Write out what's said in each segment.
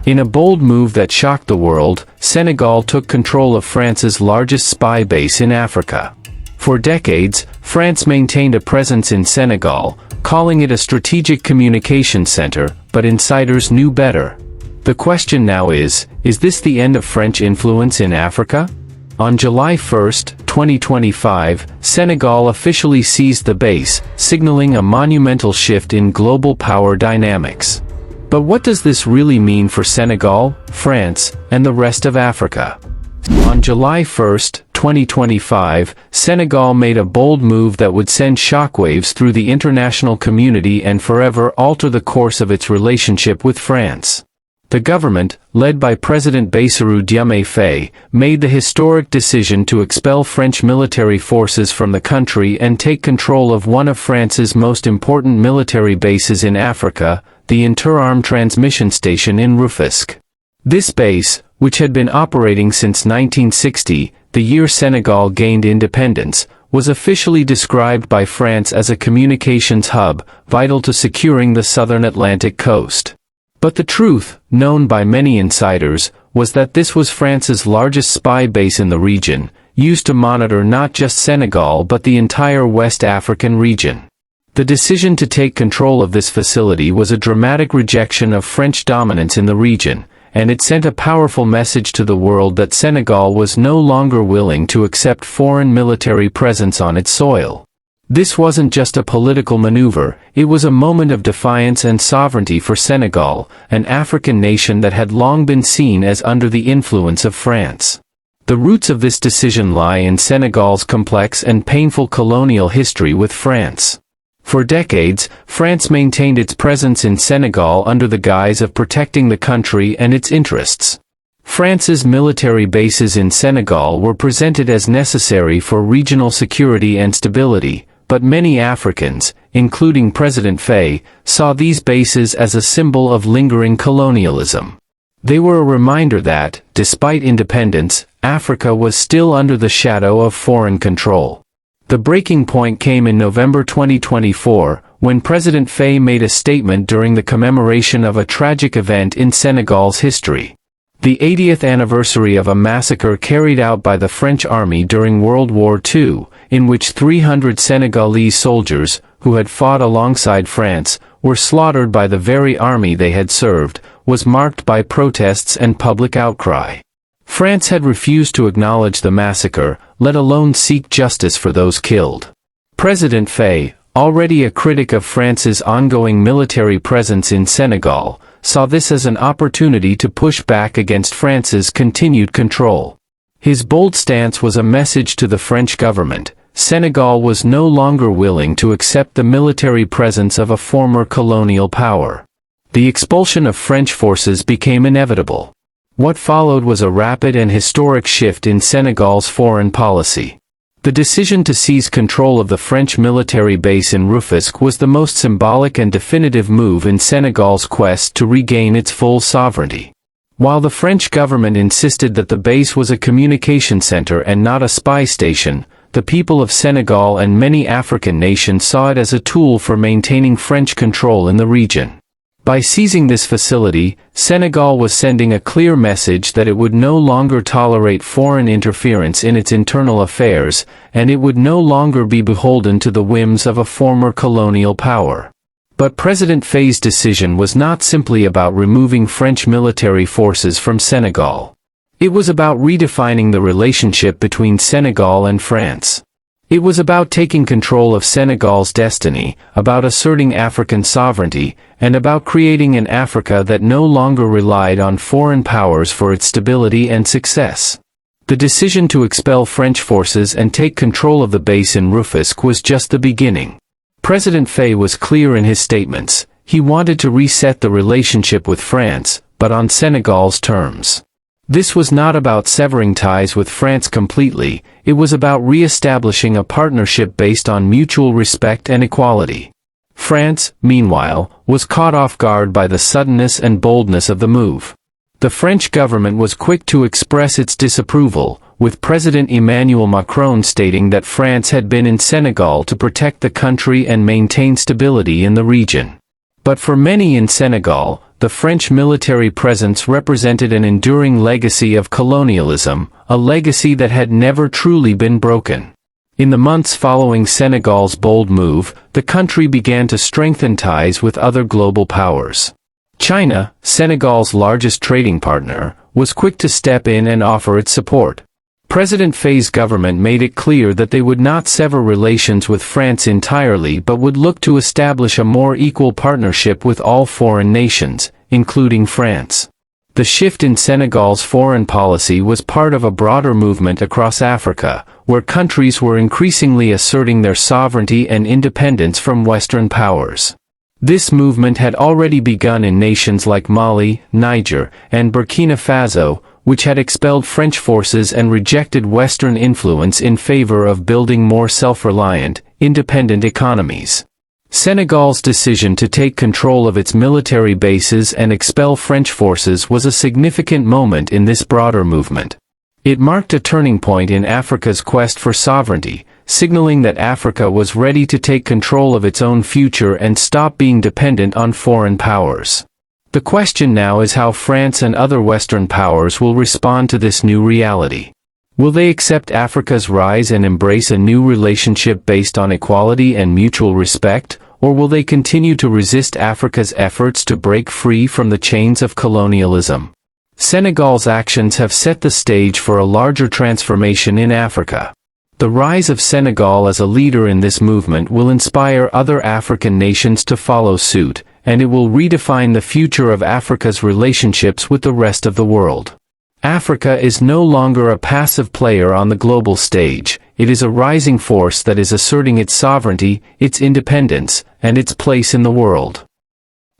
In a bold move that shocked the world, Senegal took control of France's largest spy base in Africa. For decades, France maintained a presence in Senegal, calling it a strategic communication center, but insiders knew better. The question now is this the end of French influence in Africa? On July 1, 2025, Senegal officially seized the base, signaling a monumental shift in global power dynamics. But what does this really mean for Senegal, France, and the rest of Africa? On July 1, 2025, Senegal made a bold move that would send shockwaves through the international community and forever alter the course of its relationship with France. The government, led by President Bassirou Diomaye Faye, made the historic decision to expel French military forces from the country and take control of one of France's most important military bases in Africa, the Interarm transmission station in Rufisque. This base, which had been operating since 1960, the year Senegal gained independence, was officially described by France as a communications hub, vital to securing the southern Atlantic coast. But the truth, known by many insiders, was that this was France's largest spy base in the region, used to monitor not just Senegal but the entire West African region. The decision to take control of this facility was a dramatic rejection of French dominance in the region, and it sent a powerful message to the world that Senegal was no longer willing to accept foreign military presence on its soil. This wasn't just a political maneuver, it was a moment of defiance and sovereignty for Senegal, an African nation that had long been seen as under the influence of France. The roots of this decision lie in Senegal's complex and painful colonial history with France. For decades, France maintained its presence in Senegal under the guise of protecting the country and its interests. France's military bases in Senegal were presented as necessary for regional security and stability, but many Africans, including President Faye, saw these bases as a symbol of lingering colonialism. They were a reminder that, despite independence, Africa was still under the shadow of foreign control. The breaking point came in November 2024, when President Faye made a statement during the commemoration of a tragic event in Senegal's history. The 80th anniversary of a massacre carried out by the French army during World War II, in which 300 Senegalese soldiers, who had fought alongside France, were slaughtered by the very army they had served, was marked by protests and public outcry. France had refused to acknowledge the massacre, let alone seek justice for those killed. President Faye, already a critic of France's ongoing military presence in Senegal, saw this as an opportunity to push back against France's continued control. His bold stance was a message to the French government. Senegal was no longer willing to accept the military presence of a former colonial power. The expulsion of French forces became inevitable. What followed was a rapid and historic shift in Senegal's foreign policy. The decision to seize control of the French military base in Rufisque was the most symbolic and definitive move in Senegal's quest to regain its full sovereignty. While the French government insisted that the base was a communication center and not a spy station, the people of Senegal and many African nations saw it as a tool for maintaining French control in the region. By seizing this facility, Senegal was sending a clear message that it would no longer tolerate foreign interference in its internal affairs, and it would no longer be beholden to the whims of a former colonial power. But President Faye's decision was not simply about removing French military forces from Senegal. It was about redefining the relationship between Senegal and France. It was about taking control of Senegal's destiny, about asserting African sovereignty, and about creating an Africa that no longer relied on foreign powers for its stability and success. The decision to expel French forces and take control of the base in Rufisque was just the beginning. President Faye was clear in his statements. He wanted to reset the relationship with France, but on Senegal's terms. This was not about severing ties with France completely, it was about re-establishing a partnership based on mutual respect and equality. France, meanwhile, was caught off guard by the suddenness and boldness of the move. The French government was quick to express its disapproval, with President Emmanuel Macron stating that France had been in Senegal to protect the country and maintain stability in the region. But for many in Senegal, the French military presence represented an enduring legacy of colonialism, a legacy that had never truly been broken. In the months following Senegal's bold move, the country began to strengthen ties with other global powers. China, Senegal's largest trading partner, was quick to step in and offer its support. President Faye's government made it clear that they would not sever relations with France entirely but would look to establish a more equal partnership with all foreign nations, including France. The shift in Senegal's foreign policy was part of a broader movement across Africa, where countries were increasingly asserting their sovereignty and independence from Western powers. This movement had already begun in nations like Mali, Niger, and Burkina Faso, which had expelled French forces and rejected Western influence in favor of building more self-reliant, independent economies. Senegal's decision to take control of its military bases and expel French forces was a significant moment in this broader movement. It marked a turning point in Africa's quest for sovereignty, signaling that Africa was ready to take control of its own future and stop being dependent on foreign powers. The question now is how France and other Western powers will respond to this new reality. Will they accept Africa's rise and embrace a new relationship based on equality and mutual respect, or will they continue to resist Africa's efforts to break free from the chains of colonialism? Senegal's actions have set the stage for a larger transformation in Africa. The rise of Senegal as a leader in this movement will inspire other African nations to follow suit, and it will redefine the future of Africa's relationships with the rest of the world. Africa is no longer a passive player on the global stage, it is a rising force that is asserting its sovereignty, its independence, and its place in the world.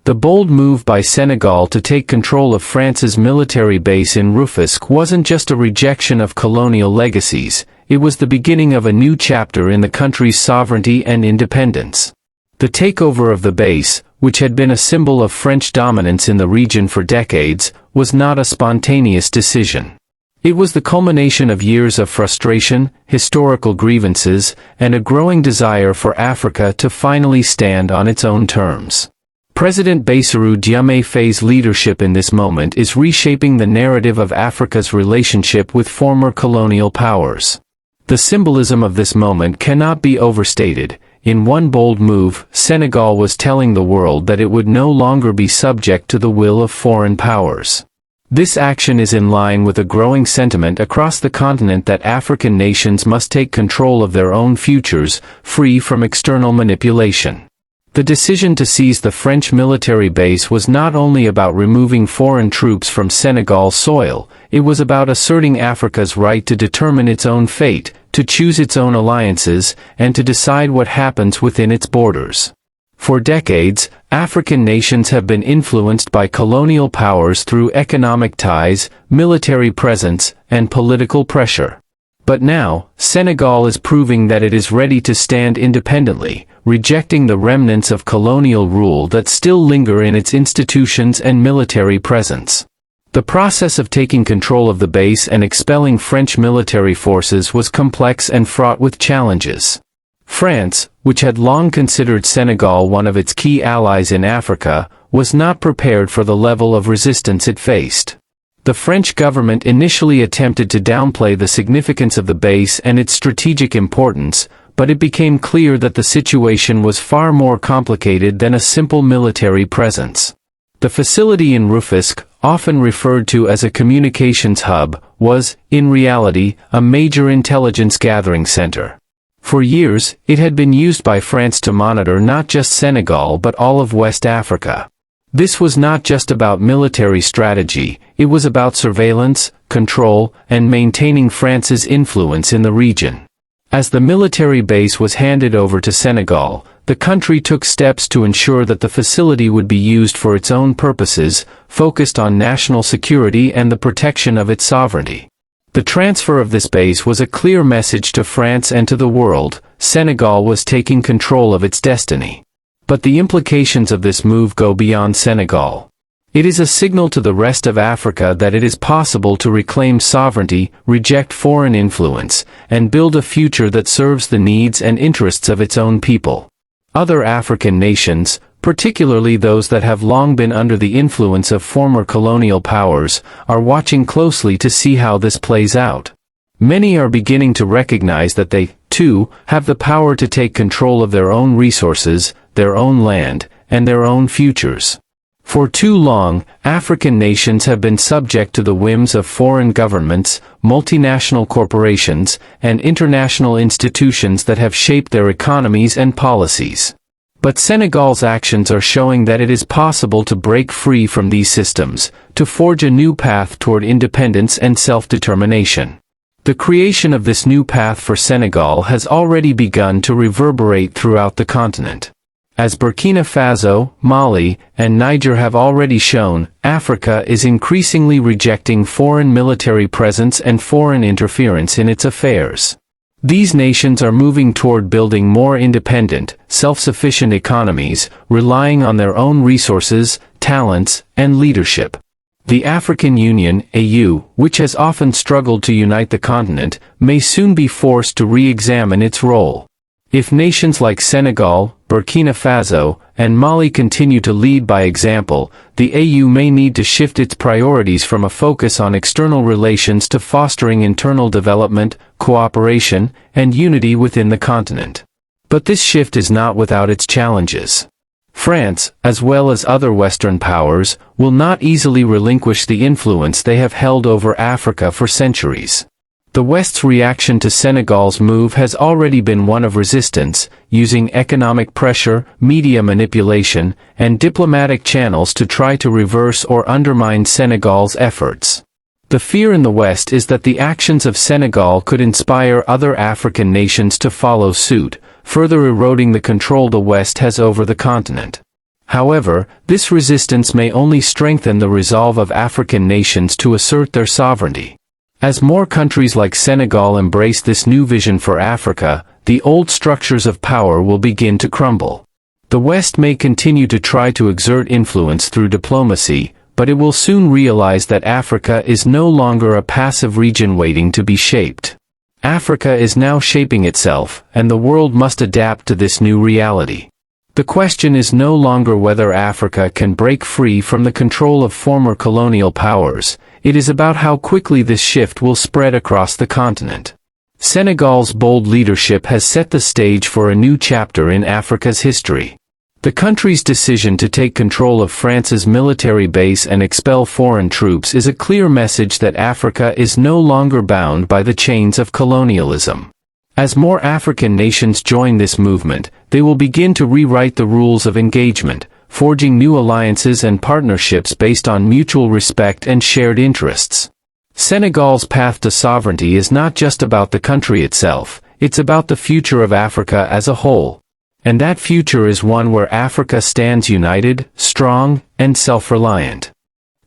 The bold move by Senegal to take control of France's military base in Rufisque wasn't just a rejection of colonial legacies, it was the beginning of a new chapter in the country's sovereignty and independence. The takeover of the base, which had been a symbol of French dominance in the region for decades, was not a spontaneous decision. It was the culmination of years of frustration, historical grievances, and a growing desire for Africa to finally stand on its own terms. President Bassirou Diomaye Faye's leadership in this moment is reshaping the narrative of Africa's relationship with former colonial powers. The symbolism of this moment cannot be overstated. In one bold move, Senegal was telling the world that it would no longer be subject to the will of foreign powers. This action is in line with a growing sentiment across the continent that African nations must take control of their own futures, free from external manipulation. The decision to seize the French military base was not only about removing foreign troops from Senegal's soil, it was about asserting Africa's right to determine its own fate, to choose its own alliances, and to decide what happens within its borders. For decades, African nations have been influenced by colonial powers through economic ties, military presence, and political pressure. But now, Senegal is proving that it is ready to stand independently, rejecting the remnants of colonial rule that still linger in its institutions and military presence. The process of taking control of the base and expelling French military forces was complex and fraught with challenges. France, which had long considered Senegal one of its key allies in Africa, was not prepared for the level of resistance it faced. The French government initially attempted to downplay the significance of the base and its strategic importance, but it became clear that the situation was far more complicated than a simple military presence. The facility in Rufisque, often referred to as a communications hub, was, in reality, a major intelligence gathering center. For years, it had been used by France to monitor not just Senegal but all of West Africa. This was not just about military strategy, it was about surveillance, control, and maintaining France's influence in the region. As the military base was handed over to Senegal, the country took steps to ensure that the facility would be used for its own purposes, focused on national security and the protection of its sovereignty. The transfer of this base was a clear message to France and to the world: Senegal was taking control of its destiny. But the implications of this move go beyond Senegal. It is a signal to the rest of Africa that it is possible to reclaim sovereignty, reject foreign influence, and build a future that serves the needs and interests of its own people. Other African nations, particularly those that have long been under the influence of former colonial powers, are watching closely to see how this plays out. Many are beginning to recognize that they, too, have the power to take control of their own resources, their own land, and their own futures. For too long, African nations have been subject to the whims of foreign governments, multinational corporations, and international institutions that have shaped their economies and policies. But Senegal's actions are showing that it is possible to break free from these systems, to forge a new path toward independence and self-determination. The creation of this new path for Senegal has already begun to reverberate throughout the continent. As Burkina Faso, Mali, and Niger have already shown, Africa is increasingly rejecting foreign military presence and foreign interference in its affairs. These nations are moving toward building more independent, self-sufficient economies, relying on their own resources, talents, and leadership. The African Union, AU, which has often struggled to unite the continent, may soon be forced to re-examine its role. If nations like Senegal, Burkina Faso, and Mali continue to lead by example, the AU may need to shift its priorities from a focus on external relations to fostering internal development, cooperation, and unity within the continent. But this shift is not without its challenges. France, as well as other Western powers, will not easily relinquish the influence they have held over Africa for centuries. The West's reaction to Senegal's move has already been one of resistance, using economic pressure, media manipulation, and diplomatic channels to try to reverse or undermine Senegal's efforts. The fear in the West is that the actions of Senegal could inspire other African nations to follow suit, further eroding the control the West has over the continent. However, this resistance may only strengthen the resolve of African nations to assert their sovereignty. As more countries like Senegal embrace this new vision for Africa, the old structures of power will begin to crumble. The West may continue to try to exert influence through diplomacy, but it will soon realize that Africa is no longer a passive region waiting to be shaped. Africa is now shaping itself, and the world must adapt to this new reality. The question is no longer whether Africa can break free from the control of former colonial powers. It is about how quickly this shift will spread across the continent. Senegal's bold leadership has set the stage for a new chapter in Africa's history. The country's decision to take control of France's military base and expel foreign troops is a clear message that Africa is no longer bound by the chains of colonialism. As more African nations join this movement, they will begin to rewrite the rules of engagement, forging new alliances and partnerships based on mutual respect and shared interests. Senegal's path to sovereignty is not just about the country itself, it's about the future of Africa as a whole. And that future is one where Africa stands united, strong, and self-reliant.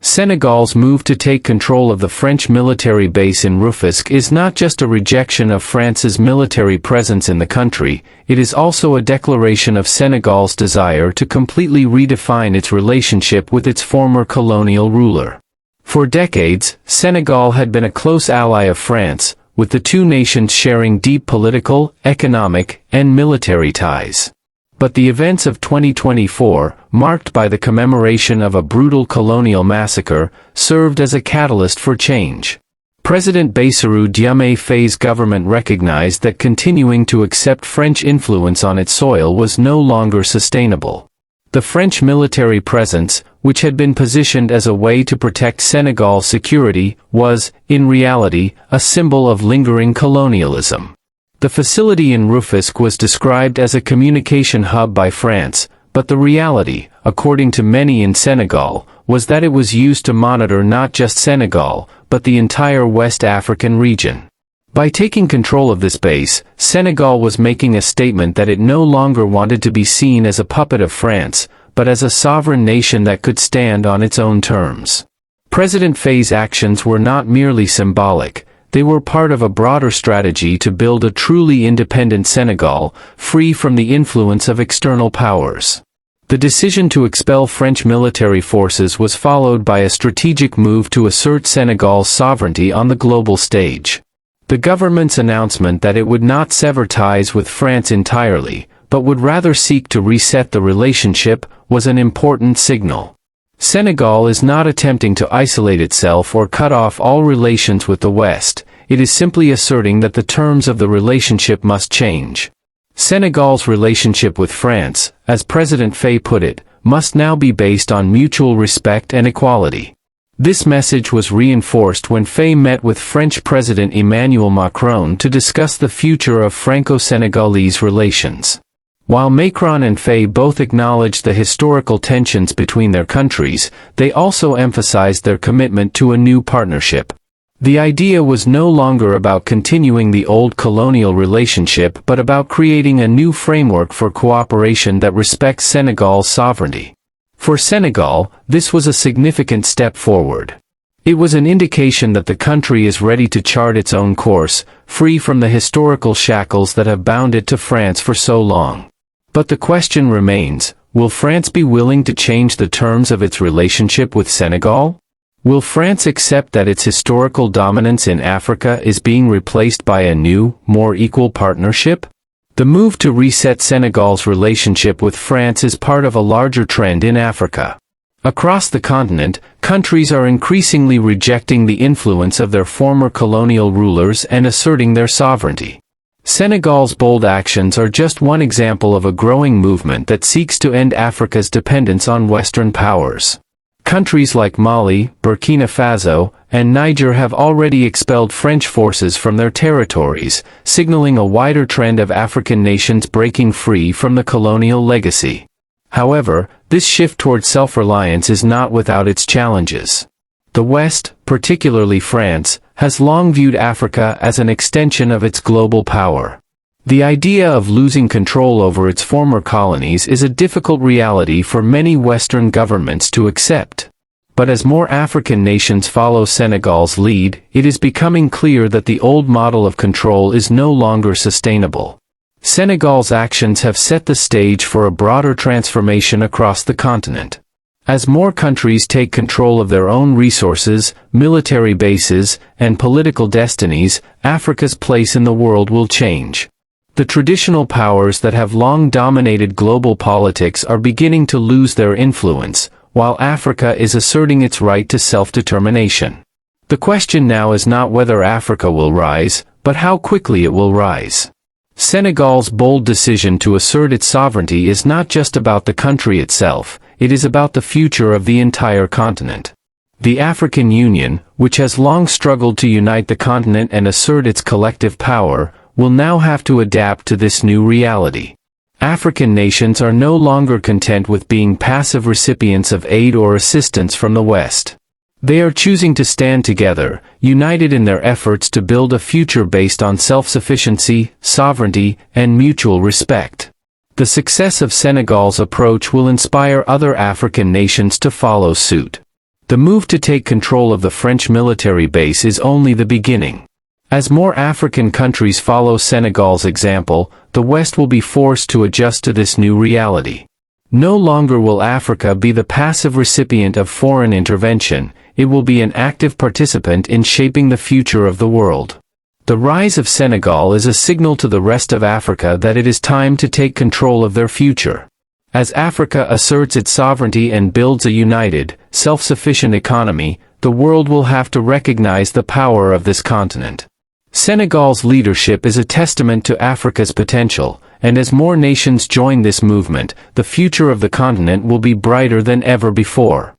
Senegal's move to take control of the French military base in Rufisque is not just a rejection of France's military presence in the country, it is also a declaration of Senegal's desire to completely redefine its relationship with its former colonial ruler. For decades, Senegal had been a close ally of France, with the two nations sharing deep political, economic, and military ties. But the events of 2024, marked by the commemoration of a brutal colonial massacre, served as a catalyst for change. President Bassirou Diomaye Faye's government recognized that continuing to accept French influence on its soil was no longer sustainable. The French military presence, which had been positioned as a way to protect Senegal's security, was, in reality, a symbol of lingering colonialism. The facility in Rufisque was described as a communication hub by France, but the reality, according to many in Senegal, was that it was used to monitor not just Senegal, but the entire West African region. By taking control of this base, Senegal was making a statement that it no longer wanted to be seen as a puppet of France, but as a sovereign nation that could stand on its own terms. President Faye's actions were not merely symbolic. They were part of a broader strategy to build a truly independent Senegal, free from the influence of external powers. The decision to expel French military forces was followed by a strategic move to assert Senegal's sovereignty on the global stage. The government's announcement that it would not sever ties with France entirely, but would rather seek to reset the relationship, was an important signal. Senegal is not attempting to isolate itself or cut off all relations with the West, it is simply asserting that the terms of the relationship must change. Senegal's relationship with France, as President Faye put it, must now be based on mutual respect and equality. This message was reinforced when Faye met with French President Emmanuel Macron to discuss the future of Franco-Senegalese relations. While Macron and Faye both acknowledged the historical tensions between their countries, they also emphasized their commitment to a new partnership. The idea was no longer about continuing the old colonial relationship but about creating a new framework for cooperation that respects Senegal's sovereignty. For Senegal, this was a significant step forward. It was an indication that the country is ready to chart its own course, free from the historical shackles that have bound it to France for so long. But the question remains, will France be willing to change the terms of its relationship with Senegal? Will France accept that its historical dominance in Africa is being replaced by a new, more equal partnership? The move to reset Senegal's relationship with France is part of a larger trend in Africa. Across the continent, countries are increasingly rejecting the influence of their former colonial rulers and asserting their sovereignty. Senegal's bold actions are just one example of a growing movement that seeks to end Africa's dependence on Western powers. Countries like Mali, Burkina Faso, and Niger have already expelled French forces from their territories, signaling a wider trend of African nations breaking free from the colonial legacy. However, this shift toward self-reliance is not without its challenges. The West, particularly France, has long viewed Africa as an extension of its global power. The idea of losing control over its former colonies is a difficult reality for many Western governments to accept. But as more African nations follow Senegal's lead, it is becoming clear that the old model of control is no longer sustainable. Senegal's actions have set the stage for a broader transformation across the continent. As more countries take control of their own resources, military bases, and political destinies, Africa's place in the world will change. The traditional powers that have long dominated global politics are beginning to lose their influence, while Africa is asserting its right to self-determination. The question now is not whether Africa will rise, but how quickly it will rise. Senegal's bold decision to assert its sovereignty is not just about the country itself, it is about the future of the entire continent. The African Union, which has long struggled to unite the continent and assert its collective power, will now have to adapt to this new reality. African nations are no longer content with being passive recipients of aid or assistance from the West. They are choosing to stand together, united in their efforts to build a future based on self-sufficiency, sovereignty, and mutual respect. The success of Senegal's approach will inspire other African nations to follow suit. The move to take control of the French military base is only the beginning. As more African countries follow Senegal's example, the West will be forced to adjust to this new reality. No longer will Africa be the passive recipient of foreign intervention, it will be an active participant in shaping the future of the world. The rise of Senegal is a signal to the rest of Africa that it is time to take control of their future. As Africa asserts its sovereignty and builds a united, self-sufficient economy, the world will have to recognize the power of this continent. Senegal's leadership is a testament to Africa's potential, and as more nations join this movement, the future of the continent will be brighter than ever before.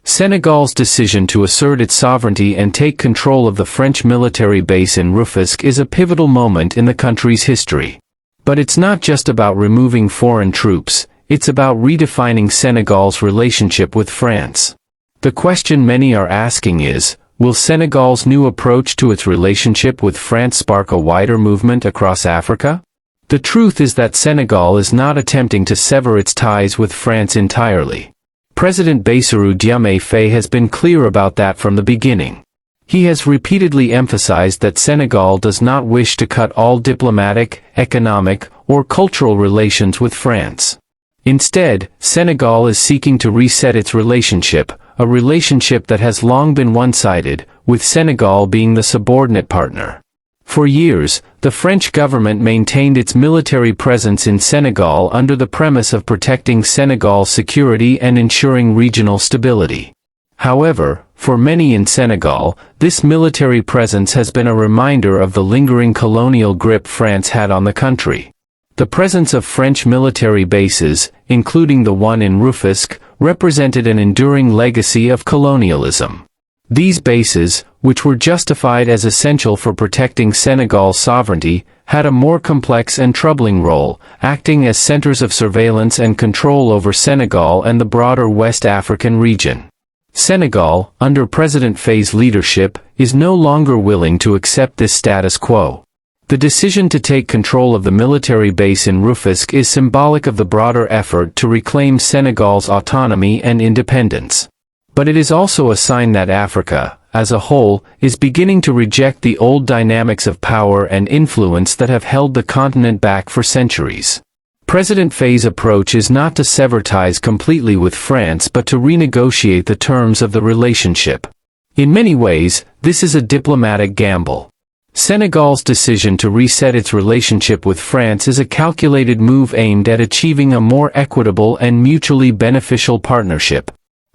Senegal's decision to assert its sovereignty and take control of the French military base in Rufisque is a pivotal moment in the country's history. But it's not just about removing foreign troops, it's about redefining Senegal's relationship with France. The question many are asking is, will Senegal's new approach to its relationship with France spark a wider movement across Africa? The truth is that Senegal is not attempting to sever its ties with France entirely. President Bassirou Diomaye Faye has been clear about that from the beginning. He has repeatedly emphasized that Senegal does not wish to cut all diplomatic, economic, or cultural relations with France. Instead, Senegal is seeking to reset its relationship, a relationship that has long been one-sided, with Senegal being the subordinate partner. For years, the French government maintained its military presence in Senegal under the premise of protecting Senegal's security and ensuring regional stability. However, for many in Senegal, this military presence has been a reminder of the lingering colonial grip France had on the country. The presence of French military bases, including the one in Rufisque, represented an enduring legacy of colonialism. These bases, which were justified as essential for protecting Senegal's sovereignty, had a more complex and troubling role, acting as centers of surveillance and control over Senegal and the broader West African region. Senegal, under President Faye's leadership, is no longer willing to accept this status quo. The decision to take control of the military base in Rufisque is symbolic of the broader effort to reclaim Senegal's autonomy and independence. But it is also a sign that Africa, as a whole, is beginning to reject the old dynamics of power and influence that have held the continent back for centuries. President Faye's approach is not to sever ties completely with France but to renegotiate the terms of the relationship. In many ways, this is a diplomatic gamble. Senegal's decision to reset its relationship with France is a calculated move aimed at achieving a more equitable and mutually beneficial partnership.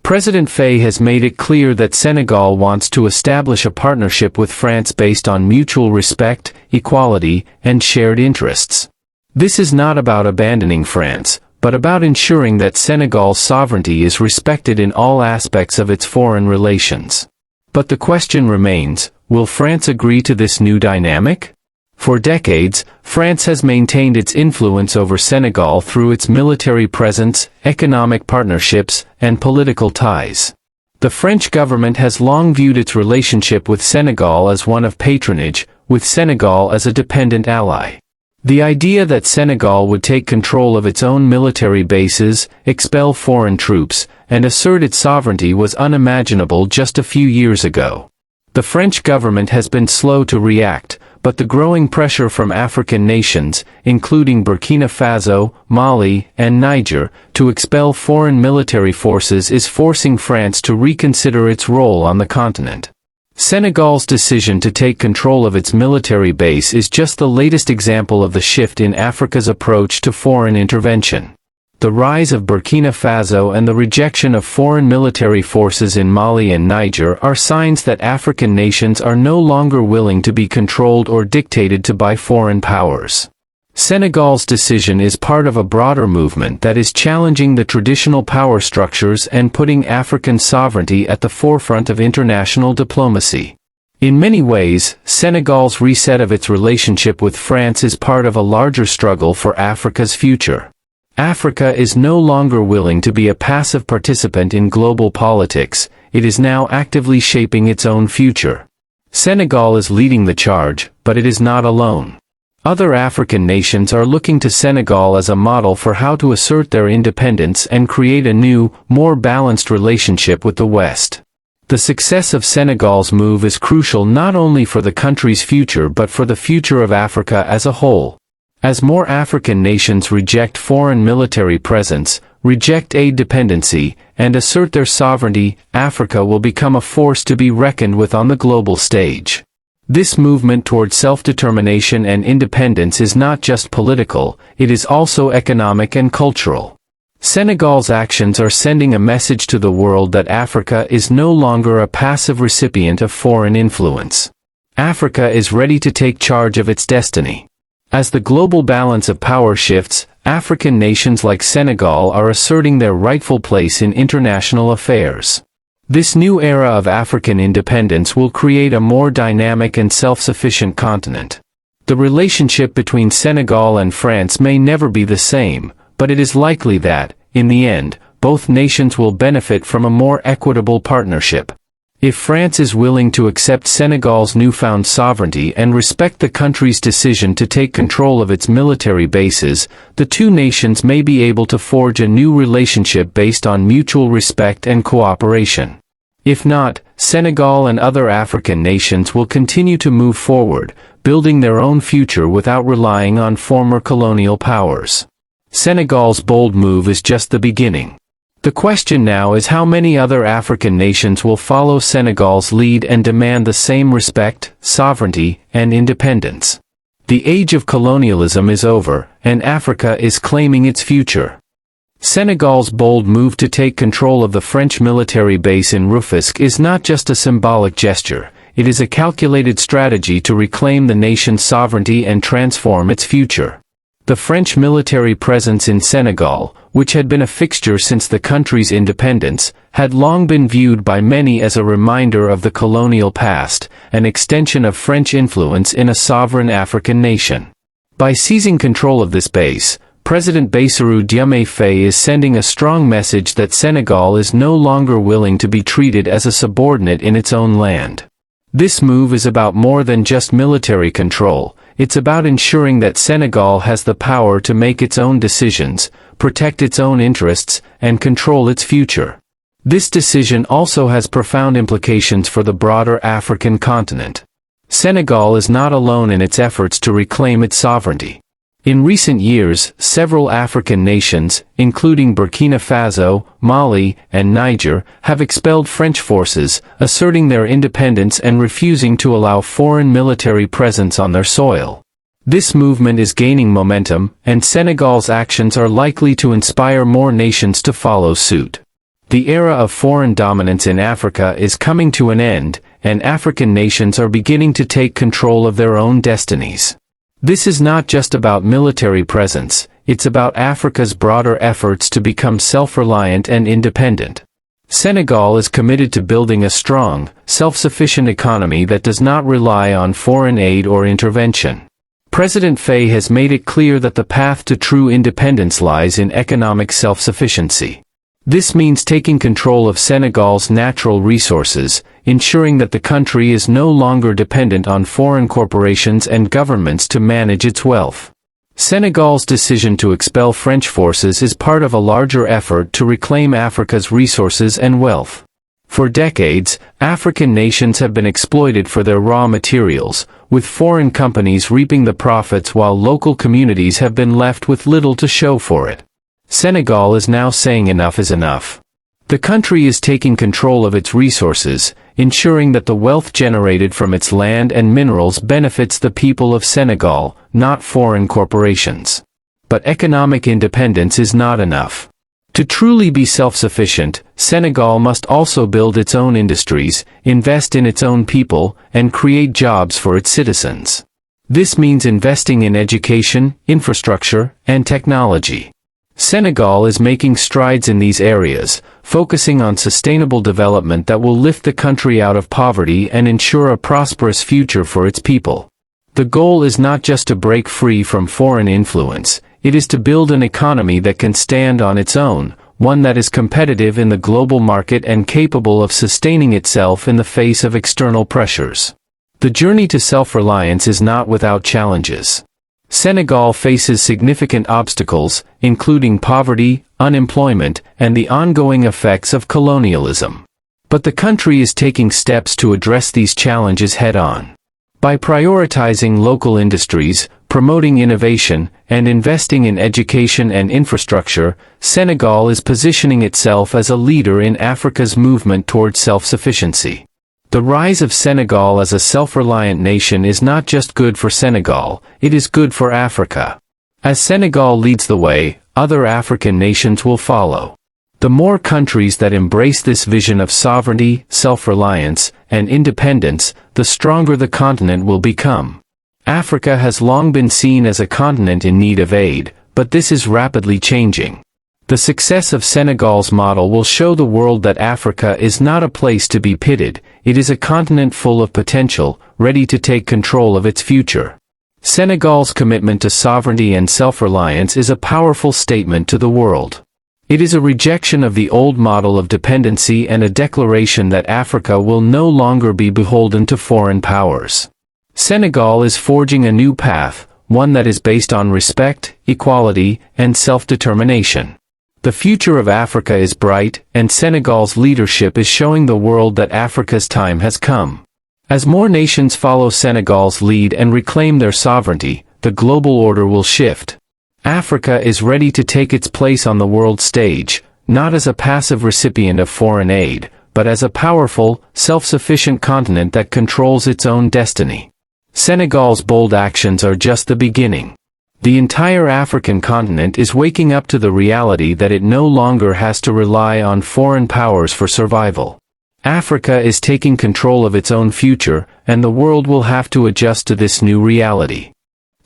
President Faye has made it clear that Senegal wants to establish a partnership with France based on mutual respect, equality, and shared interests. This is not about abandoning France, but about ensuring that Senegal's sovereignty is respected in all aspects of its foreign relations. But the question remains, will France agree to this new dynamic? For decades, France has maintained its influence over Senegal through its military presence, economic partnerships, and political ties. The French government has long viewed its relationship with Senegal as one of patronage, with Senegal as a dependent ally. The idea that Senegal would take control of its own military bases, expel foreign troops, and assert its sovereignty was unimaginable just a few years ago. The French government has been slow to react, but the growing pressure from African nations, including Burkina Faso, Mali, and Niger, to expel foreign military forces is forcing France to reconsider its role on the continent. Senegal's decision to take control of its military base is just the latest example of the shift in Africa's approach to foreign intervention. The rise of Burkina Faso and the rejection of foreign military forces in Mali and Niger are signs that African nations are no longer willing to be controlled or dictated to by foreign powers. Senegal's decision is part of a broader movement that is challenging the traditional power structures and putting African sovereignty at the forefront of international diplomacy. In many ways, Senegal's reset of its relationship with France is part of a larger struggle for Africa's future. Africa is no longer willing to be a passive participant in global politics, it is now actively shaping its own future. Senegal is leading the charge, but it is not alone. Other African nations are looking to Senegal as a model for how to assert their independence and create a new, more balanced relationship with the West. The success of Senegal's move is crucial not only for the country's future but for the future of Africa as a whole. As more African nations reject foreign military presence, reject aid dependency, and assert their sovereignty, Africa will become a force to be reckoned with on the global stage. This movement toward self-determination and independence is not just political, it is also economic and cultural. Senegal's actions are sending a message to the world that Africa is no longer a passive recipient of foreign influence. Africa is ready to take charge of its destiny. As the global balance of power shifts, African nations like Senegal are asserting their rightful place in international affairs. This new era of African independence will create a more dynamic and self-sufficient continent. The relationship between Senegal and France may never be the same, but it is likely that, in the end, both nations will benefit from a more equitable partnership. If France is willing to accept Senegal's newfound sovereignty and respect the country's decision to take control of its military bases, the two nations may be able to forge a new relationship based on mutual respect and cooperation. If not, Senegal and other African nations will continue to move forward, building their own future without relying on former colonial powers. Senegal's bold move is just the beginning. The question now is how many other African nations will follow Senegal's lead and demand the same respect, sovereignty, and independence. The age of colonialism is over, and Africa is claiming its future. Senegal's bold move to take control of the French military base in Rufisque is not just a symbolic gesture, it is a calculated strategy to reclaim the nation's sovereignty and transform its future. The French military presence in Senegal, which had been a fixture since the country's independence, had long been viewed by many as a reminder of the colonial past, an extension of French influence in a sovereign African nation. By seizing control of this base, President Bassirou Diomaye Faye is sending a strong message that Senegal is no longer willing to be treated as a subordinate in its own land. This move is about more than just military control. It's about ensuring that Senegal has the power to make its own decisions, protect its own interests, and control its future. This decision also has profound implications for the broader African continent. Senegal is not alone in its efforts to reclaim its sovereignty. In recent years, several African nations, including Burkina Faso, Mali, and Niger, have expelled French forces, asserting their independence and refusing to allow foreign military presence on their soil. This movement is gaining momentum, and Senegal's actions are likely to inspire more nations to follow suit. The era of foreign dominance in Africa is coming to an end, and African nations are beginning to take control of their own destinies. This is not just about military presence, it's about Africa's broader efforts to become self-reliant and independent. Senegal is committed to building a strong, self-sufficient economy that does not rely on foreign aid or intervention. President Faye has made it clear that the path to true independence lies in economic self-sufficiency. This means taking control of Senegal's natural resources, ensuring that the country is no longer dependent on foreign corporations and governments to manage its wealth. Senegal's decision to expel French forces is part of a larger effort to reclaim Africa's resources and wealth. For decades, African nations have been exploited for their raw materials, with foreign companies reaping the profits while local communities have been left with little to show for it. Senegal is now saying enough is enough. The country is taking control of its resources, ensuring that the wealth generated from its land and minerals benefits the people of Senegal, not foreign corporations. But economic independence is not enough. To truly be self-sufficient, Senegal must also build its own industries, invest in its own people, and create jobs for its citizens. This means investing in education, infrastructure, and technology. Senegal is making strides in these areas, focusing on sustainable development that will lift the country out of poverty and ensure a prosperous future for its people. The goal is not just to break free from foreign influence, it is to build an economy that can stand on its own, one that is competitive in the global market and capable of sustaining itself in the face of external pressures. The journey to self-reliance is not without challenges. Senegal faces significant obstacles, including poverty, unemployment, and the ongoing effects of colonialism. But the country is taking steps to address these challenges head-on. By prioritizing local industries, promoting innovation, and investing in education and infrastructure, Senegal is positioning itself as a leader in Africa's movement toward self-sufficiency. The rise of Senegal as a self-reliant nation is not just good for Senegal, it is good for Africa. As Senegal leads the way, other African nations will follow. The more countries that embrace this vision of sovereignty, self-reliance, and independence, the stronger the continent will become. Africa has long been seen as a continent in need of aid, but this is rapidly changing. The success of Senegal's model will show the world that Africa is not a place to be pitied, it is a continent full of potential, ready to take control of its future. Senegal's commitment to sovereignty and self-reliance is a powerful statement to the world. It is a rejection of the old model of dependency and a declaration that Africa will no longer be beholden to foreign powers. Senegal is forging a new path, one that is based on respect, equality, and self-determination. The future of Africa is bright, and Senegal's leadership is showing the world that Africa's time has come. As more nations follow Senegal's lead and reclaim their sovereignty, the global order will shift. Africa is ready to take its place on the world stage, not as a passive recipient of foreign aid, but as a powerful, self-sufficient continent that controls its own destiny. Senegal's bold actions are just the beginning. The entire African continent is waking up to the reality that it no longer has to rely on foreign powers for survival. Africa is taking control of its own future, and the world will have to adjust to this new reality.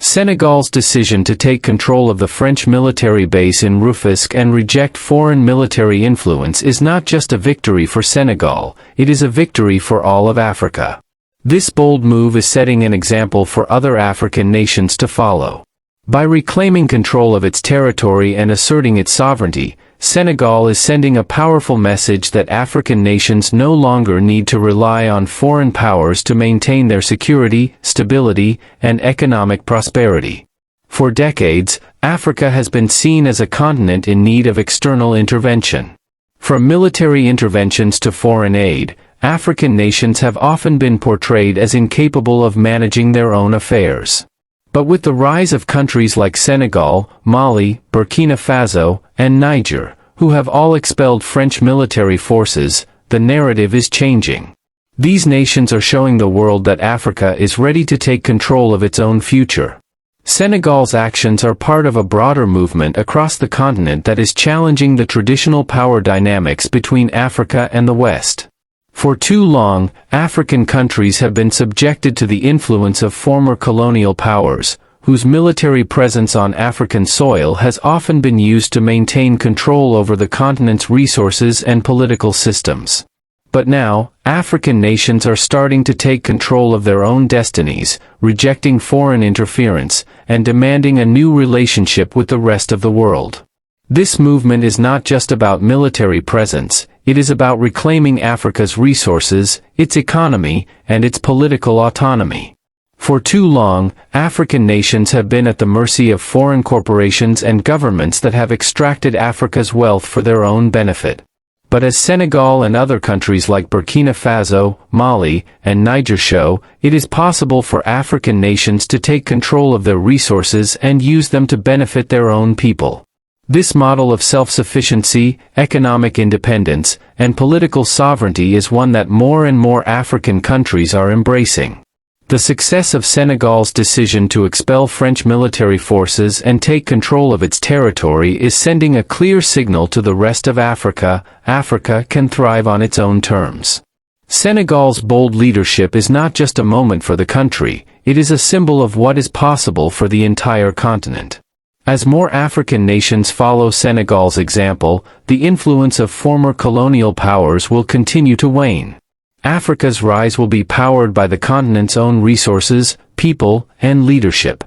Senegal's decision to take control of the French military base in Rufisque and reject foreign military influence is not just a victory for Senegal, it is a victory for all of Africa. This bold move is setting an example for other African nations to follow. By reclaiming control of its territory and asserting its sovereignty, Senegal is sending a powerful message that African nations no longer need to rely on foreign powers to maintain their security, stability, and economic prosperity. For decades, Africa has been seen as a continent in need of external intervention. From military interventions to foreign aid, African nations have often been portrayed as incapable of managing their own affairs. But with the rise of countries like Senegal, Mali, Burkina Faso, and Niger, who have all expelled French military forces, the narrative is changing. These nations are showing the world that Africa is ready to take control of its own future. Senegal's actions are part of a broader movement across the continent that is challenging the traditional power dynamics between Africa and the West. For too long, African countries have been subjected to the influence of former colonial powers, whose military presence on African soil has often been used to maintain control over the continent's resources and political systems. But now, African nations are starting to take control of their own destinies, rejecting foreign interference, and demanding a new relationship with the rest of the world. This movement is not just about military presence, it is about reclaiming Africa's resources, its economy, and its political autonomy. For too long, African nations have been at the mercy of foreign corporations and governments that have extracted Africa's wealth for their own benefit. But as Senegal and other countries like Burkina Faso, Mali, and Niger show, it is possible for African nations to take control of their resources and use them to benefit their own people. This model of self-sufficiency, economic independence, and political sovereignty is one that more and more African countries are embracing. The success of Senegal's decision to expel French military forces and take control of its territory is sending a clear signal to the rest of Africa: Africa can thrive on its own terms. Senegal's bold leadership is not just a moment for the country, it is a symbol of what is possible for the entire continent. As more African nations follow Senegal's example, the influence of former colonial powers will continue to wane. Africa's rise will be powered by the continent's own resources, people, and leadership.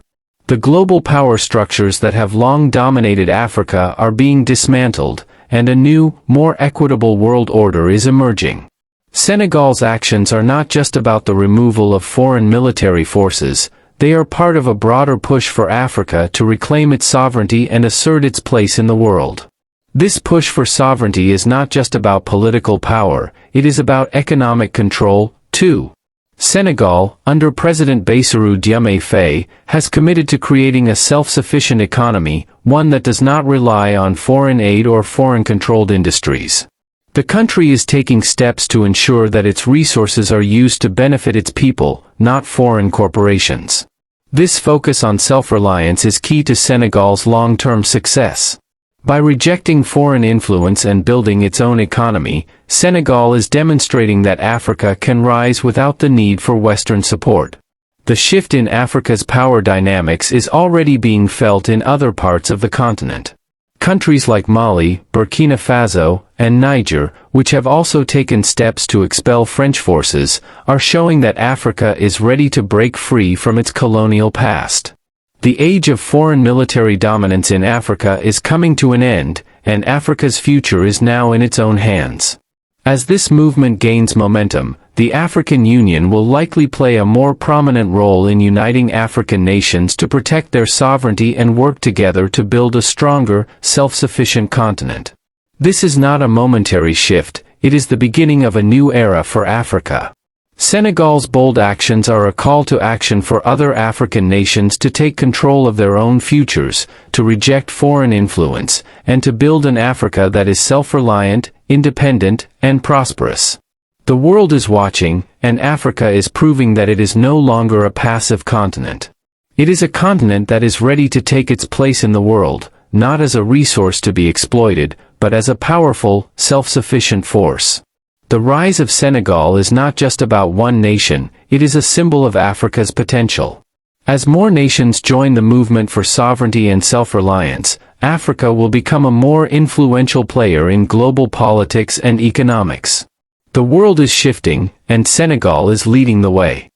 The global power structures that have long dominated Africa are being dismantled, and a new, more equitable world order is emerging. Senegal's actions are not just about the removal of foreign military forces, they are part of a broader push for Africa to reclaim its sovereignty and assert its place in the world. This push for sovereignty is not just about political power, it is about economic control, too. Senegal, under President Bassirou Diomaye Faye, has committed to creating a self-sufficient economy, one that does not rely on foreign aid or foreign-controlled industries. The country is taking steps to ensure that its resources are used to benefit its people, not foreign corporations. This focus on self-reliance is key to Senegal's long-term success. By rejecting foreign influence and building its own economy, Senegal is demonstrating that Africa can rise without the need for Western support. The shift in Africa's power dynamics is already being felt in other parts of the continent. Countries like Mali, Burkina Faso, and Niger, which have also taken steps to expel French forces, are showing that Africa is ready to break free from its colonial past. The age of foreign military dominance in Africa is coming to an end, and Africa's future is now in its own hands. As this movement gains momentum, the African Union will likely play a more prominent role in uniting African nations to protect their sovereignty and work together to build a stronger, self-sufficient continent. This is not a momentary shift, it is the beginning of a new era for Africa. Senegal's bold actions are a call to action for other African nations to take control of their own futures, to reject foreign influence, and to build an Africa that is self-reliant, independent, and prosperous. The world is watching, and Africa is proving that it is no longer a passive continent. It is a continent that is ready to take its place in the world, not as a resource to be exploited, but as a powerful, self-sufficient force. The rise of Senegal is not just about one nation, it is a symbol of Africa's potential. As more nations join the movement for sovereignty and self-reliance, Africa will become a more influential player in global politics and economics. The world is shifting, and Senegal is leading the way.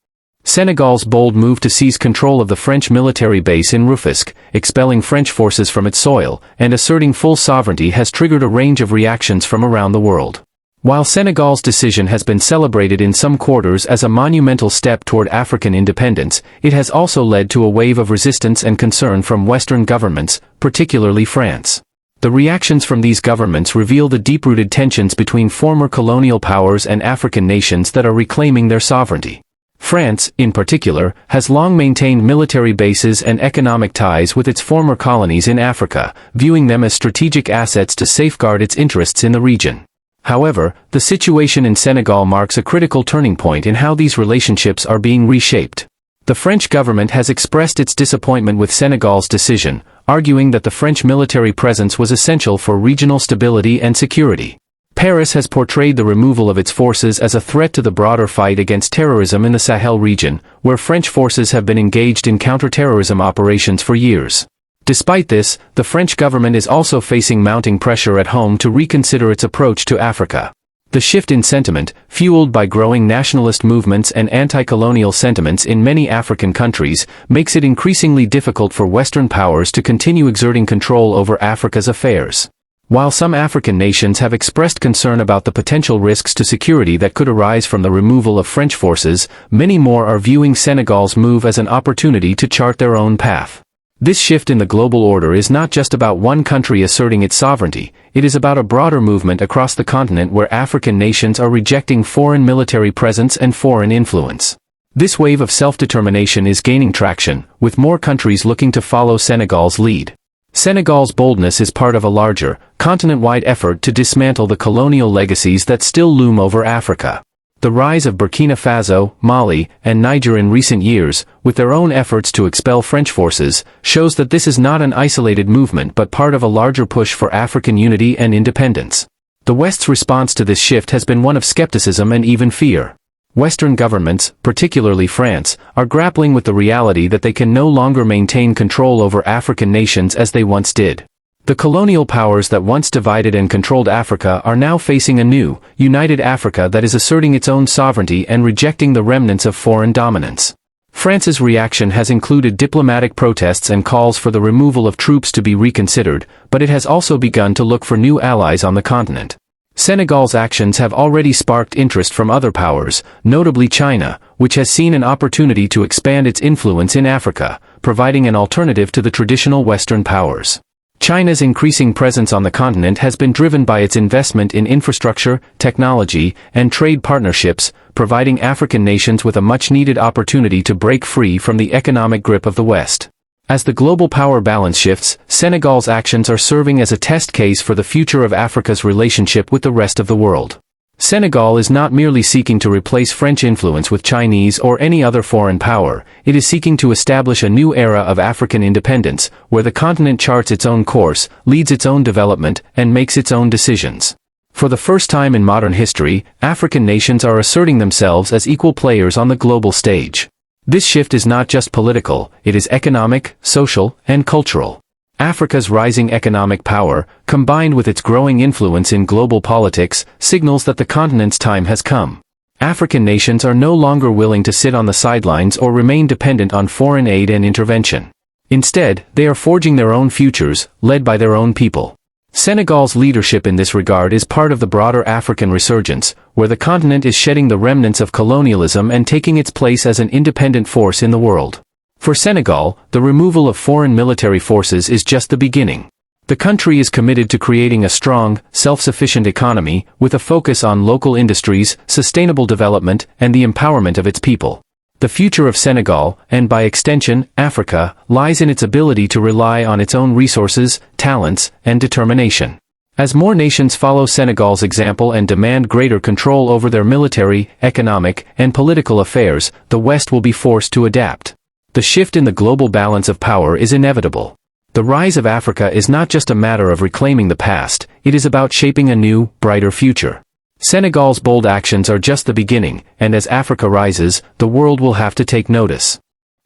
Senegal's bold move to seize control of the French military base in Rufisque, expelling French forces from its soil, and asserting full sovereignty has triggered a range of reactions from around the world. While Senegal's decision has been celebrated in some quarters as a monumental step toward African independence, it has also led to a wave of resistance and concern from Western governments, particularly France. The reactions from these governments reveal the deep-rooted tensions between former colonial powers and African nations that are reclaiming their sovereignty. France, in particular, has long maintained military bases and economic ties with its former colonies in Africa, viewing them as strategic assets to safeguard its interests in the region. However, the situation in Senegal marks a critical turning point in how these relationships are being reshaped. The French government has expressed its disappointment with Senegal's decision, arguing that the French military presence was essential for regional stability and security. Paris has portrayed the removal of its forces as a threat to the broader fight against terrorism in the Sahel region, where French forces have been engaged in counter-terrorism operations for years. Despite this, the French government is also facing mounting pressure at home to reconsider its approach to Africa. The shift in sentiment, fueled by growing nationalist movements and anti-colonial sentiments in many African countries, makes it increasingly difficult for Western powers to continue exerting control over Africa's affairs. While some African nations have expressed concern about the potential risks to security that could arise from the removal of French forces, many more are viewing Senegal's move as an opportunity to chart their own path. This shift in the global order is not just about one country asserting its sovereignty, it is about a broader movement across the continent where African nations are rejecting foreign military presence and foreign influence. This wave of self-determination is gaining traction, with more countries looking to follow Senegal's lead. Senegal's boldness is part of a larger, continent-wide effort to dismantle the colonial legacies that still loom over Africa. The rise of Burkina Faso, Mali, and Niger in recent years, with their own efforts to expel French forces, shows that this is not an isolated movement but part of a larger push for African unity and independence. The West's response to this shift has been one of skepticism and even fear. Western governments, particularly France, are grappling with the reality that they can no longer maintain control over African nations as they once did. The colonial powers that once divided and controlled Africa are now facing a new, united Africa that is asserting its own sovereignty and rejecting the remnants of foreign dominance. France's reaction has included diplomatic protests and calls for the removal of troops to be reconsidered, but it has also begun to look for new allies on the continent. Senegal's actions have already sparked interest from other powers, notably China, which has seen an opportunity to expand its influence in Africa, providing an alternative to the traditional Western powers. China's increasing presence on the continent has been driven by its investment in infrastructure, technology, and trade partnerships, providing African nations with a much-needed opportunity to break free from the economic grip of the West. As the global power balance shifts, Senegal's actions are serving as a test case for the future of Africa's relationship with the rest of the world. Senegal is not merely seeking to replace French influence with Chinese or any other foreign power, it is seeking to establish a new era of African independence, where the continent charts its own course, leads its own development, and makes its own decisions. For the first time in modern history, African nations are asserting themselves as equal players on the global stage. This shift is not just political, it is economic, social, and cultural. Africa's rising economic power, combined with its growing influence in global politics, signals that the continent's time has come. African nations are no longer willing to sit on the sidelines or remain dependent on foreign aid and intervention. Instead, they are forging their own futures, led by their own people. Senegal's leadership in this regard is part of the broader African resurgence, where the continent is shedding the remnants of colonialism and taking its place as an independent force in the world. For Senegal, the removal of foreign military forces is just the beginning. The country is committed to creating a strong, self-sufficient economy, with a focus on local industries, sustainable development, and the empowerment of its people. The future of Senegal, and by extension, Africa, lies in its ability to rely on its own resources, talents, and determination. As more nations follow Senegal's example and demand greater control over their military, economic, and political affairs, the West will be forced to adapt. The shift in the global balance of power is inevitable. The rise of Africa is not just a matter of reclaiming the past, it is about shaping a new, brighter future. Senegal's bold actions are just the beginning, and as Africa rises, the world will have to take notice.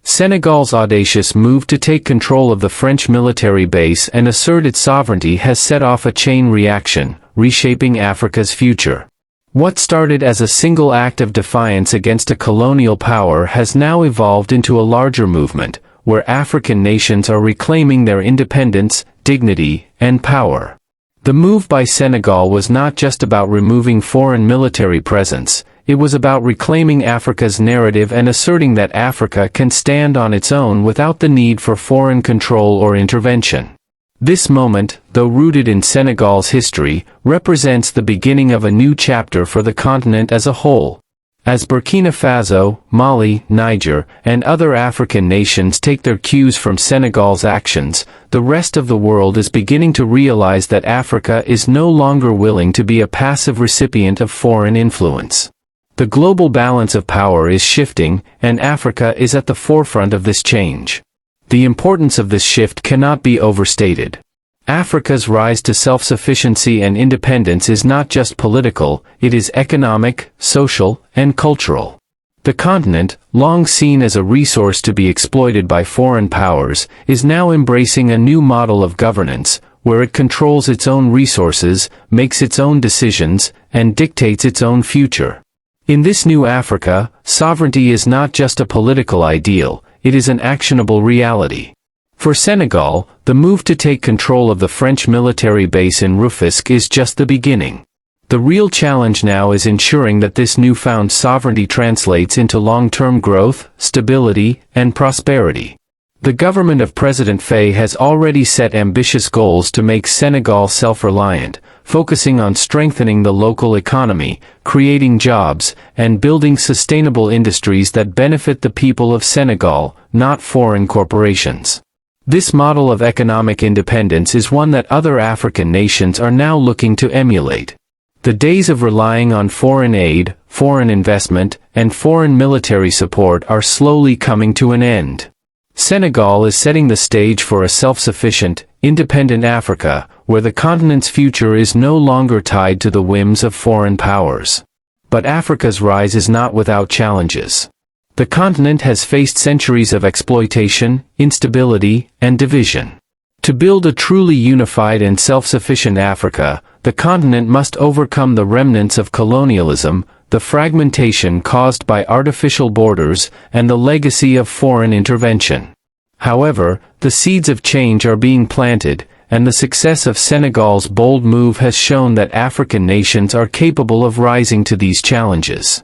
Senegal's audacious move to take control of the French military base and assert its sovereignty has set off a chain reaction, reshaping Africa's future. What started as a single act of defiance against a colonial power has now evolved into a larger movement, where African nations are reclaiming their independence, dignity, and power. The move by Senegal was not just about removing foreign military presence, it was about reclaiming Africa's narrative and asserting that Africa can stand on its own without the need for foreign control or intervention. This moment, though rooted in Senegal's history, represents the beginning of a new chapter for the continent as a whole. As Burkina Faso, Mali, Niger, and other African nations take their cues from Senegal's actions, the rest of the world is beginning to realize that Africa is no longer willing to be a passive recipient of foreign influence. The global balance of power is shifting, and Africa is at the forefront of this change. The importance of this shift cannot be overstated. Africa's rise to self-sufficiency and independence is not just political, it is economic, social, and cultural. The continent, long seen as a resource to be exploited by foreign powers, is now embracing a new model of governance, where it controls its own resources, makes its own decisions, and dictates its own future. In this new Africa, sovereignty is not just a political ideal, it is an actionable reality. For Senegal, the move to take control of the French military base in Rufisque is just the beginning. The real challenge now is ensuring that this newfound sovereignty translates into long-term growth, stability, and prosperity. The government of President Faye has already set ambitious goals to make Senegal self-reliant, focusing on strengthening the local economy, creating jobs, and building sustainable industries that benefit the people of Senegal, not foreign corporations. This model of economic independence is one that other African nations are now looking to emulate. The days of relying on foreign aid, foreign investment, and foreign military support are slowly coming to an end. Senegal is setting the stage for a self-sufficient, independent Africa, where the continent's future is no longer tied to the whims of foreign powers. But Africa's rise is not without challenges. The continent has faced centuries of exploitation, instability, and division. To build a truly unified and self-sufficient Africa, the continent must overcome the remnants of colonialism, the fragmentation caused by artificial borders, and the legacy of foreign intervention. However, the seeds of change are being planted, and the success of Senegal's bold move has shown that African nations are capable of rising to these challenges.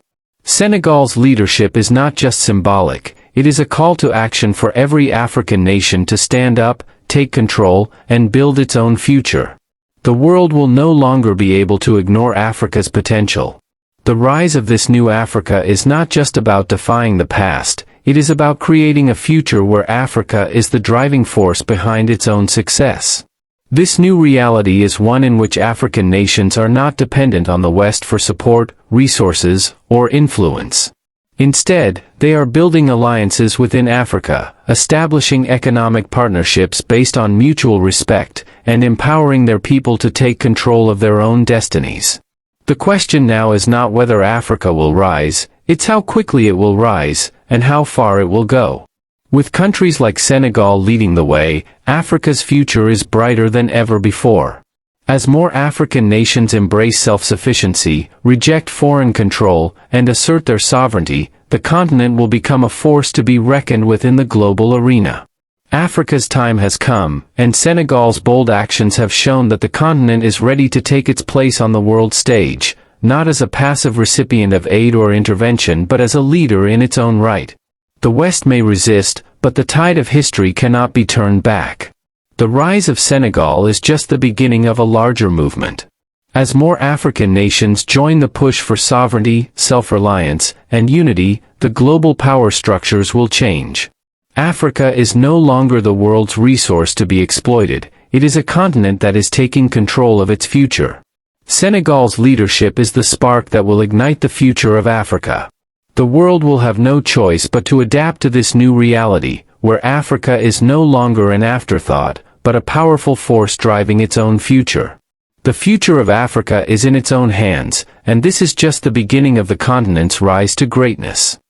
Senegal's leadership is not just symbolic, it is a call to action for every African nation to stand up, take control, and build its own future. The world will no longer be able to ignore Africa's potential. The rise of this new Africa is not just about defying the past, it is about creating a future where Africa is the driving force behind its own success. This new reality is one in which African nations are not dependent on the West for support, resources, or influence. Instead, they are building alliances within Africa, establishing economic partnerships based on mutual respect, and empowering their people to take control of their own destinies. The question now is not whether Africa will rise, it's how quickly it will rise, and how far it will go. With countries like Senegal leading the way, Africa's future is brighter than ever before. As more African nations embrace self-sufficiency, reject foreign control, and assert their sovereignty, the continent will become a force to be reckoned with in the global arena. Africa's time has come, and Senegal's bold actions have shown that the continent is ready to take its place on the world stage, not as a passive recipient of aid or intervention but as a leader in its own right. The West may resist, but the tide of history cannot be turned back. The rise of Senegal is just the beginning of a larger movement. As more African nations join the push for sovereignty, self-reliance, and unity, the global power structures will change. Africa is no longer the world's resource to be exploited, it is a continent that is taking control of its future. Senegal's leadership is the spark that will ignite the future of Africa. The world will have no choice but to adapt to this new reality, where Africa is no longer an afterthought, but a powerful force driving its own future. The future of Africa is in its own hands, and this is just the beginning of the continent's rise to greatness.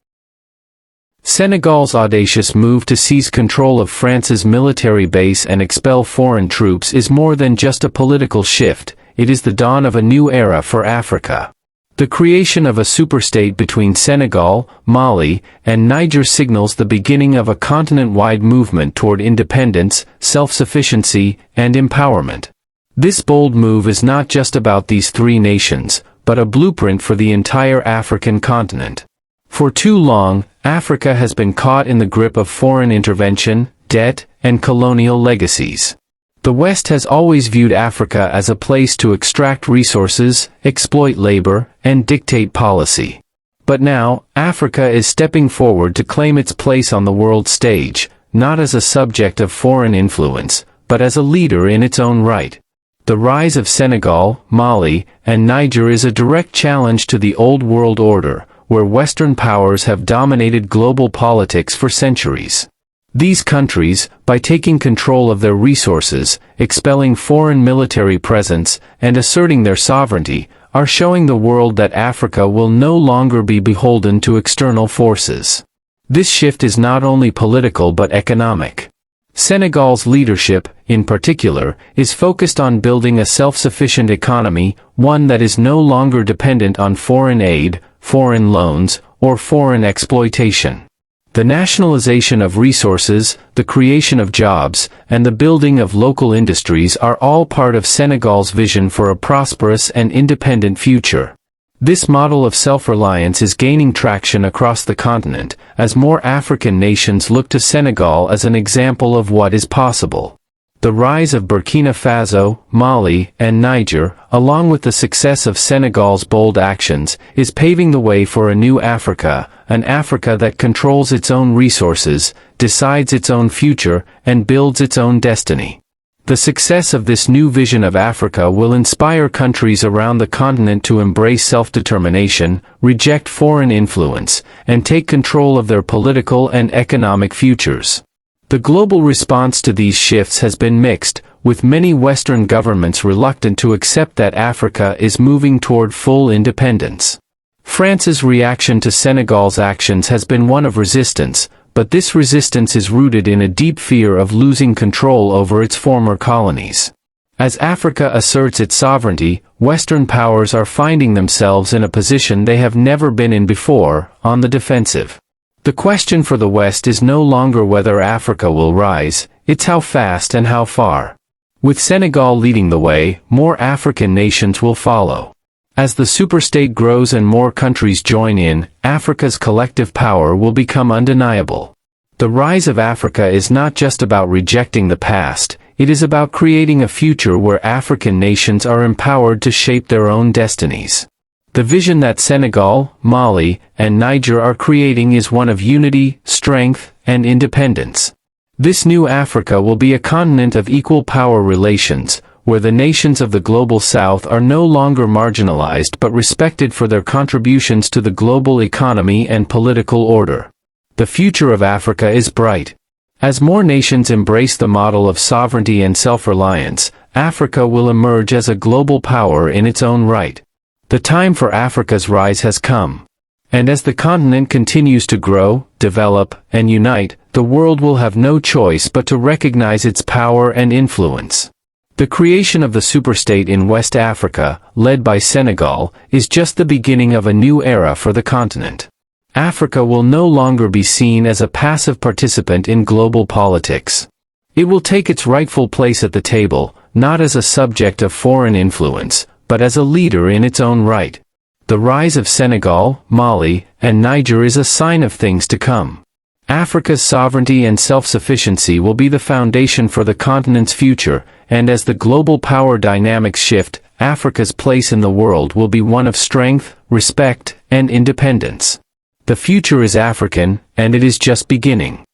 Senegal's audacious move to seize control of France's military base and expel foreign troops is more than just a political shift, it is the dawn of a new era for Africa. The creation of a superstate between Senegal, Mali, and Niger signals the beginning of a continent-wide movement toward independence, self-sufficiency, and empowerment. This bold move is not just about these three nations, but a blueprint for the entire African continent. For too long, Africa has been caught in the grip of foreign intervention, debt, and colonial legacies. The West has always viewed Africa as a place to extract resources, exploit labor, and dictate policy. But now, Africa is stepping forward to claim its place on the world stage, not as a subject of foreign influence, but as a leader in its own right. The rise of Senegal, Mali, and Niger is a direct challenge to the old world order, where Western powers have dominated global politics for centuries. These countries, by taking control of their resources, expelling foreign military presence, and asserting their sovereignty, are showing the world that Africa will no longer be beholden to external forces. This shift is not only political but economic. Senegal's leadership, in particular, is focused on building a self-sufficient economy, one that is no longer dependent on foreign aid, foreign loans, or foreign exploitation. The nationalization of resources, the creation of jobs, and the building of local industries are all part of Senegal's vision for a prosperous and independent future. This model of self-reliance is gaining traction across the continent, as more African nations look to Senegal as an example of what is possible. The rise of Burkina Faso, Mali, and Niger, along with the success of Senegal's bold actions, is paving the way for a new Africa, an Africa that controls its own resources, decides its own future, and builds its own destiny. The success of this new vision of Africa will inspire countries around the continent to embrace self-determination, reject foreign influence, and take control of their political and economic futures. The global response to these shifts has been mixed, with many Western governments reluctant to accept that Africa is moving toward full independence. France's reaction to Senegal's actions has been one of resistance, but this resistance is rooted in a deep fear of losing control over its former colonies. As Africa asserts its sovereignty, Western powers are finding themselves in a position they have never been in before, on the defensive. The question for the West is no longer whether Africa will rise, it's how fast and how far. With Senegal leading the way, more African nations will follow. As the superstate grows and more countries join in, Africa's collective power will become undeniable. The rise of Africa is not just about rejecting the past, it is about creating a future where African nations are empowered to shape their own destinies. The vision that Senegal, Mali, and Niger are creating is one of unity, strength, and independence. This new Africa will be a continent of equal power relations, where the nations of the global south are no longer marginalized but respected for their contributions to the global economy and political order. The future of Africa is bright. As more nations embrace the model of sovereignty and self-reliance, Africa will emerge as a global power in its own right. The time for Africa's rise has come. And as the continent continues to grow, develop, and unite, the world will have no choice but to recognize its power and influence. The creation of the superstate in West Africa, led by Senegal, is just the beginning of a new era for the continent. Africa will no longer be seen as a passive participant in global politics. It will take its rightful place at the table, not as a subject of foreign influence, but as a leader in its own right. The rise of Senegal, Mali, and Niger is a sign of things to come. Africa's sovereignty and self-sufficiency will be the foundation for the continent's future, and as the global power dynamics shift, Africa's place in the world will be one of strength, respect, and independence. The future is African, and it is just beginning.